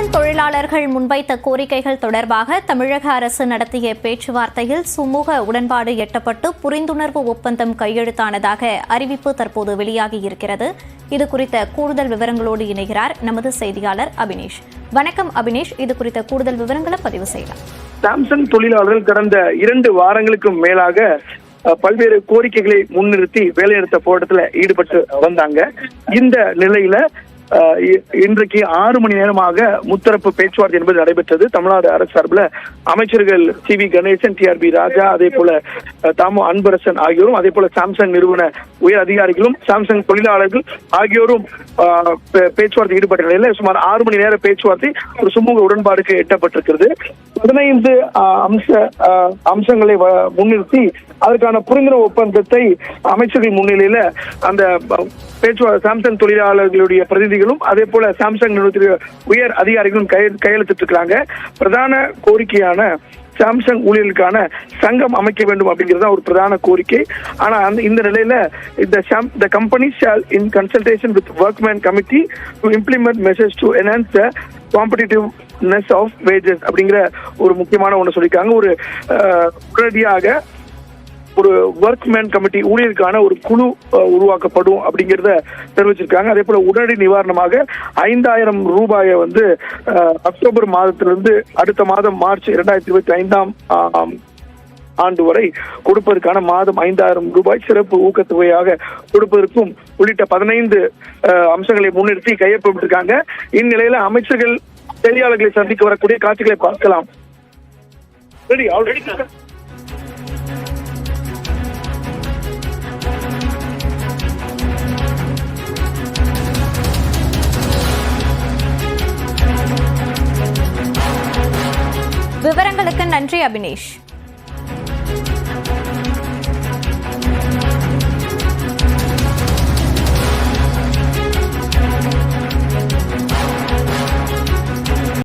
Samsung தொழிலாளர்கள் முன்வைத்த கோரிக்கைகள் தொடர்பாக தமிழக அரசு நடத்திய பேச்சுவார்த்தையில் சுமூக உடன்பாடு எட்டப்பட்டு புரிந்துணர்வு ஒப்பந்தம் கையெழுத்தானதாக அறிவிப்பு தற்போது வெளியாகியிருக்கிறது. இதுகுறித்த கூடுதல் விவரங்களோடு இணைகிறார் நமது செய்தியாளர் அபினேஷ். வணக்கம் அபினேஷ், இது குறித்த கூடுதல் விவரங்களை பதிவு செய்யலாம். சாம்சங் தொழிலாளர்கள் கடந்த 2 வாரங்களுக்கும் மேலாக பல்வேறு கோரிக்கைகளை முன்னிறுத்தி வேலைநிறுத்த போராட்டத்தில் ஈடுபட்டு வந்தாங்க. இந்த நிலையில இன்றைக்கு 6 மணி நேரமாக முத்தரப்பு பேச்சுவார்த்தை என்பது நடைபெற்றது. தமிழ்நாடு அரசு சார்பில் அமைச்சர்கள் CV கணேசன், TRB ராஜா, அதே போல தாமு அன்பரசன் ஆகியோரும், அதே போல சாம்சங் நிறுவன உயர் அதிகாரிகளும் சாம்சங் தொழிலாளர்கள் ஆகியோரும் பேச்சுவார்த்தை ஈடுபட்ட நிலையில சுமார் 6 மணி நேர பேச்சுவார்த்தை ஒரு சுமூக உடன்பாடுக்கு எட்டப்பட்டிருக்கிறது. 15 அம்சங்களை முன்னிறுத்தி அதற்கான புரிந்துணர்வு ஒப்பந்தத்தை அமைச்சர்கள் முன்னிலையில அந்த பேச்சுவார்த்தை சாம்சங் தொழிலாளர்களுடைய பிரதிநிதிகளும் அதே போல சாம்சங் நிறுவனத்துடைய உயர் அதிகாரிகளும் கையெழுத்திட்டு இருக்காங்க. பிரதான கோரிக்கையான சாம்சங் ஊழியர்களுக்கான சங்கம் அமைக்க வேண்டும் அப்படிங்கிறது ஒரு பிரதான கோரிக்கை. ஆனா இந்த நிலையில the company shall in consultation with workmen committee to implement measures to enhance the competitiveness of wages அப்படிங்கிற ஒரு முக்கியமான ஒன்று சொல்லியிருக்காங்க. ஒரு உடனடியாக ஒரு ஒர்க்மேன் கமிட்டி ஊழியருக்கான ஒரு குழு உருவாக்கப்படும் அப்படிங்கிறத தெரிவிச்சிருக்காங்க. அதே போல உடனடி நிவாரணமாக 5000 ரூபாயை அக்டோபர் மாதத்திலிருந்து அடுத்த மாதம் மார்ச் 2025 ஆண்டு வரை கொடுப்பதற்கான மாதம் 5000 ரூபாய் சிறப்பு ஊக்கத்தொகையாக கொடுப்பதற்கும் உள்ளிட்ட 15 அம்சங்களை முன்னிறுத்தி கையொப்பமிட்டிருக்காங்க. இந்நிலையில அமைச்சர்கள் செய்தியாளர்களை சந்திக்க வரக்கூடிய காட்சிகளை பார்க்கலாம். விவரங்களுக்கு நன்றி அபினேஷ்.